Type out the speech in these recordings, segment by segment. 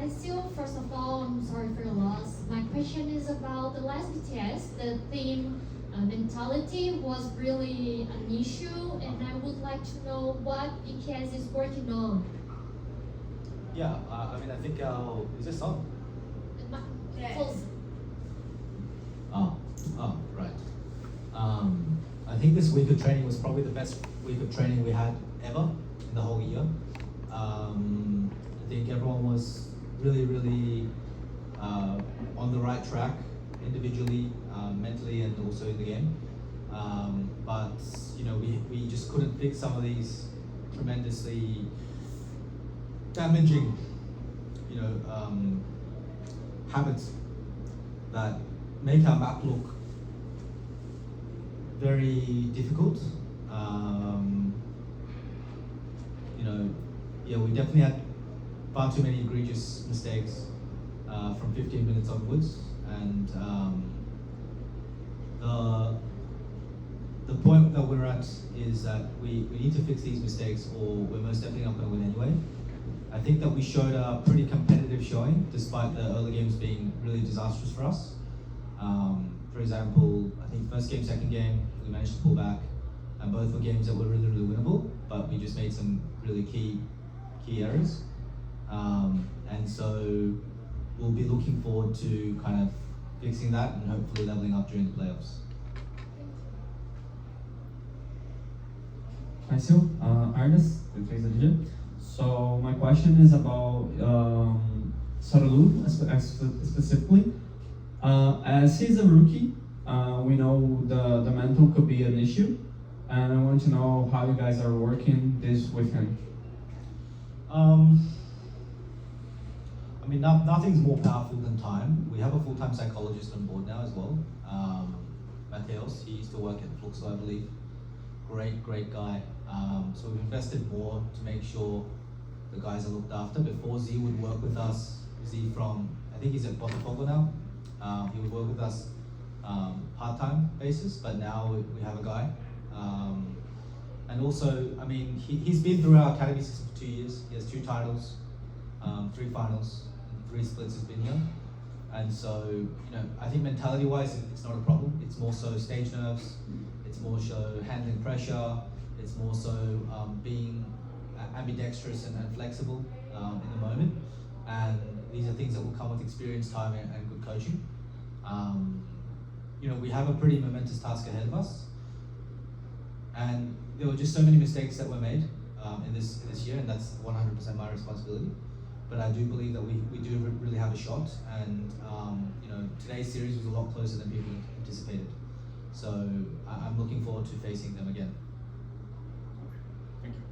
Hi, SeeeL. First of all, I'm sorry for your loss. My question is about the last BTS. The theme mentality was really an issue, and I would like to know what BTS is working on. Yeah, I mean, I think is this on? My- Yes. close. Right. I think this week of training was probably the best week of training we had ever in the whole year. I think everyone was really on the right track individually, mentally, and also in the game. But you know, we just couldn't fix some of these tremendously damaging, you know, habits that make our map look very difficult. You know, yeah, we definitely had far too many egregious mistakes from 15 minutes onwards, and the point that we're at is that we need to fix these mistakes, or we're most definitely not going to win anyway. I think that we showed a pretty competitive showing, despite the early games being really disastrous for us. For example, I think first game, second game, we managed to pull back, and both were games that were really winnable, but we just made some really key errors. And so we'll be looking forward to kind of fixing that and hopefully leveling up during the playoffs. Hi, SeeeL. Ernest, with Trace Adija. So my question is about Sarulu specifically. As he's a rookie, we know the mental could be an issue, and I want to know how you guys are working this with him. I mean, nothing's more powerful than time. We have a full-time psychologist on board now as well. Mateos, he used to work at Fluxo, I believe. Great guy. So we've invested more to make sure the guys are looked after. Before, Z would work with us. Z from, I think he's at Botafogo now. He would work with us part-time basis, but now we have a guy. And also, I mean, he's been through our academy system for 2 years. He has 2 titles, 3 finals, and 3 splits has been here. And so, you know, I think mentality-wise, it's not a problem. It's more so stage nerves. It's more so handling pressure. It's more so being ambidextrous and flexible in the moment. And these are things that will come with experience, time, and good coaching. You know, we have a pretty momentous task ahead of us. And there were just so many mistakes that were made in this year, and that's 100% my responsibility. But I do believe that we do really have a shot, and you know, today's series was a lot closer than people anticipated. So I'm looking forward to facing them again. Thank you.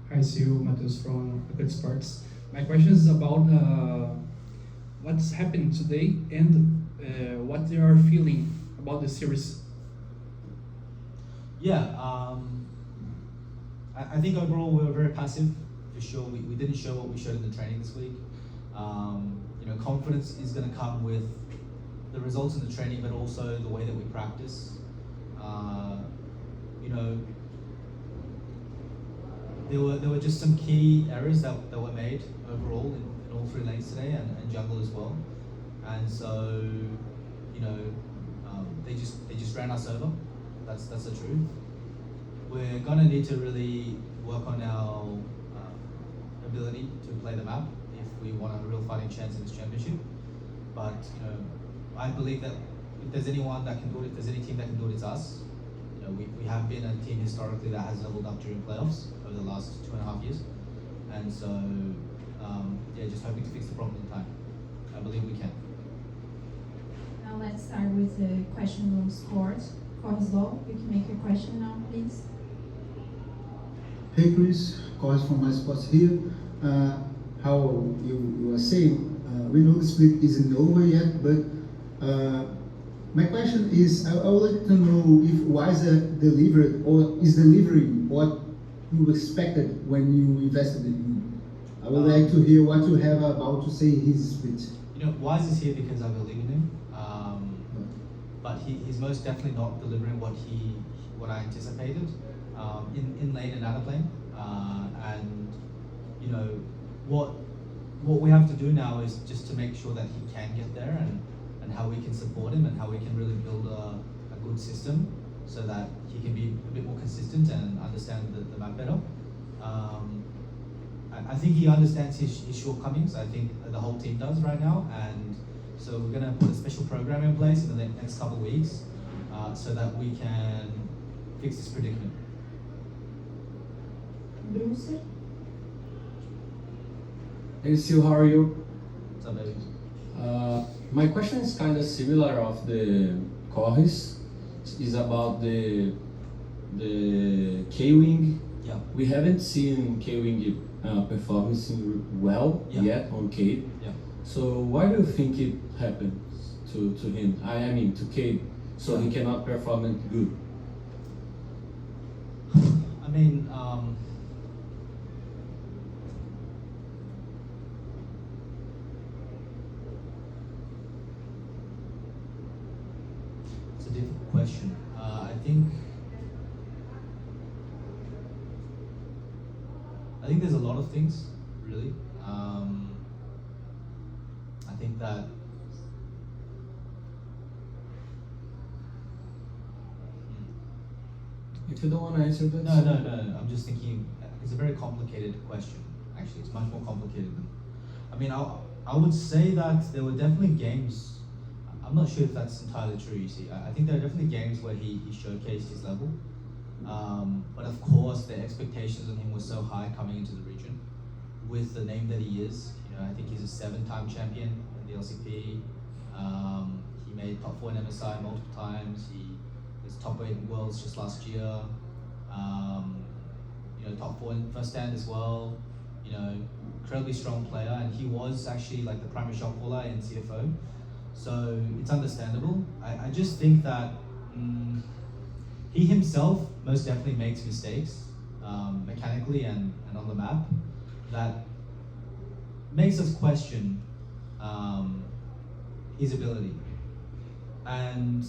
Hi, SeeeL, Matheus from Uncut Sports. My question is about what's happening today and what they are feeling about the series. Yeah, I think overall we were very passive, for sure. We didn't show what we showed in the training this week. You know, confidence is going to come with the results in the training, but also the way that we practice. You know, there were just some key errors that were made overall in all 3 lanes today, and jungle as well. And so, you know, they just ran us over. That's the truth. We're gonna need to really work on our ability to play the map if we want a real fighting chance in this championship. But you know, I believe that if there's anyone that can do it, if there's any team that can do it, it's us. You know, we have been a team historically that has leveled up during playoffs over the last 2.5 years, and so yeah, just hoping to fix the problem in time. I believe we can. Now let's start with the question on scores. Gostou, you can make your question now, please. Hey Chris, Cos from My Sports here. How you are saying, we know the split isn't over yet, but my question is, I would like to know if Wiser delivered or is delivering what you expected when you invested in him. I would like to hear what you have about to say his split. You know, Wise is here because I believe in him. But he's most definitely not delivering what I anticipated in lane and out of lane. And you know, what what we have to do now is just to make sure that he can get there, and how we can support him, and how we can really build a good system so that he can be a bit more consistent and understand the map better. I think he understands his shortcomings. I think the whole team does right now, and so we're going to put a special program in place in the next couple of weeks so that we can fix this predicament. Bruce? Hey SeeeL, how are you? What's up, baby? My question is kind of similar of the Corres. Is about the K-Wing. Yeah. We haven't seen K-Wing performance well yet on Cade. Yeah. So why do you think it happened to him? I mean to Cade, so he cannot perform it good. I mean, it's a difficult question. I think there's a lot of things, really. I think that If you don't want to answer that, no. I'm just thinking. It's a very complicated question. Actually, it's much more complicated than. I mean, I would say that there were definitely games. I'm not sure if that's entirely true. You see, I think there are definitely games where he showcased his level. But of course, the expectations on him were so high coming into the region, with the name that he is. You know, I think he's a 7-time champion in the LCP. He made top 4 in MSI multiple times. He was top 8 in Worlds just last year. You know, top 4 in first stand as well. You know, incredibly strong player, and he was actually like the primary shot caller in CFO. So it's understandable. I just think that he himself most definitely makes mistakes mechanically and on the map that makes us question his ability. And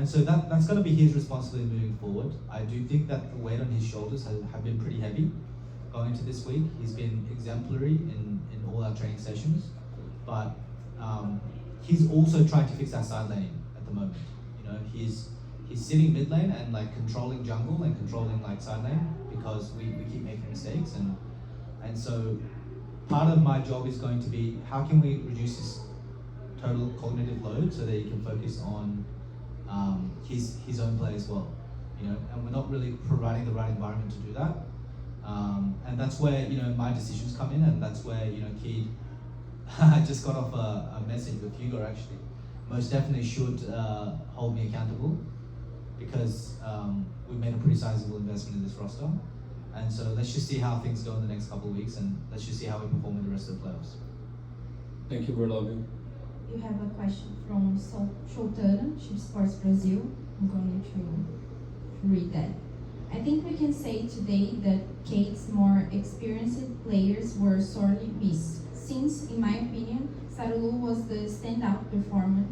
so that's going to be his responsibility moving forward. I do think that the weight on his shoulders have been pretty heavy going into this week. He's been exemplary in all our training sessions, but he's also trying to fix our side lane at the moment. You know, he's sitting mid lane and like controlling jungle and controlling like side lane because we keep making mistakes, and so part of my job is going to be how can we reduce his total cognitive load so that he can focus on his own play as well. You know, and we're not really providing the right environment to do that. And that's where, you know, my decisions come in, and that's where, you know, Keed, I just got off a message with Hugo actually, most definitely should hold me accountable, because we've made a pretty sizable investment in this roster. And so let's just see how things go in the next couple of weeks, and let's just see how we perform in the rest of the playoffs. Thank you, Berlovin. You have a question from Soltana, Chip Sports Brazil. I'm going to read that. I think we can say today that Kate's more experienced players were sorely missed, since, in my opinion, SeeeL was the standout performer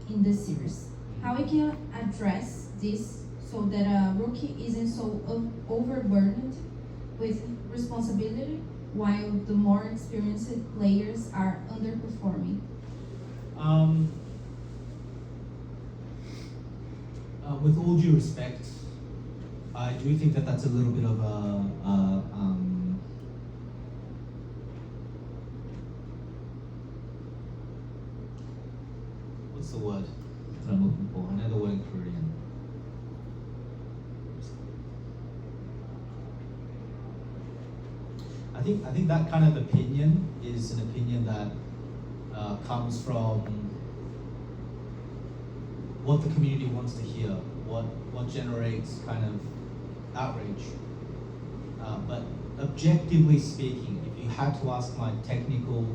in the series. How we can address this so that a rookie isn't so overburdened with responsibility, while the more experienced players are underperforming? With all due respect, I do think that that's a little bit of what's the word that I'm looking for? I know the word in Korean. I think that kind of opinion is an opinion that comes from what the community wants to hear, what generates kind of outrage. But objectively speaking, if you had to ask my technical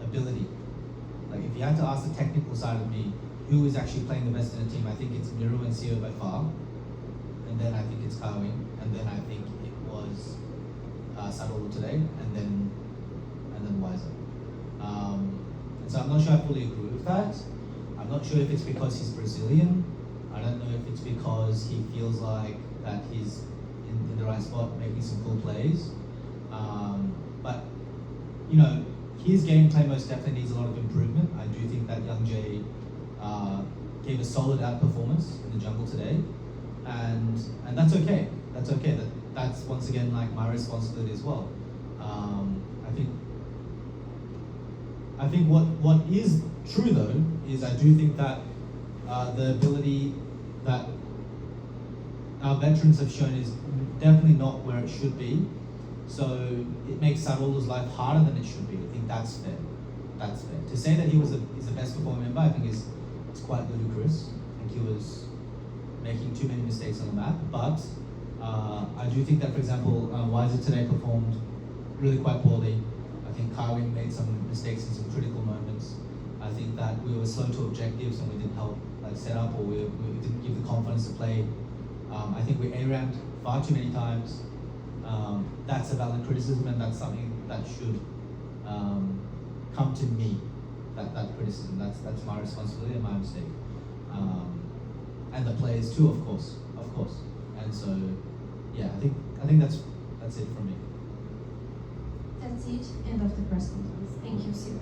ability, like if you had to ask the technical side of me, who is actually playing the best in the team, I think it's Miru and SeeeL by far, and then I think it's Kawing, and then I think it was SeeeL today, and then Wiser. And so I'm not sure I fully agree with that. I'm not sure if it's because he's Brazilian. I don't know if it's because he feels like that he's in the right spot making some cool plays. But you know, his gameplay most definitely needs a lot of improvement. I do think that Young Jay gave a solid outperformance in the jungle today, and that's okay. That's okay. That's once again like my responsibility as well. I think what is true though is I do think that the ability that our veterans have shown is definitely not where it should be. So it makes Sarulu's life harder than it should be. I think that's fair. That's fair. To say that he's the best performing member, I think is quite ludicrous. I think he was making too many mistakes on the map. But I do think that, for example, Wiser today performed really quite poorly. I think Kywin made some mistakes in some critical moments. I think that we were slow to objectives and we didn't help like set up, or we didn't give the confidence to play. I think we A-ramped far too many times. That's a valid criticism, and that's something that should come to me. That criticism, that's my responsibility and my mistake, and the players too, of course. And so, yeah, I think that's it from me. That's it. End of the press conference. Thank you, SeeeL.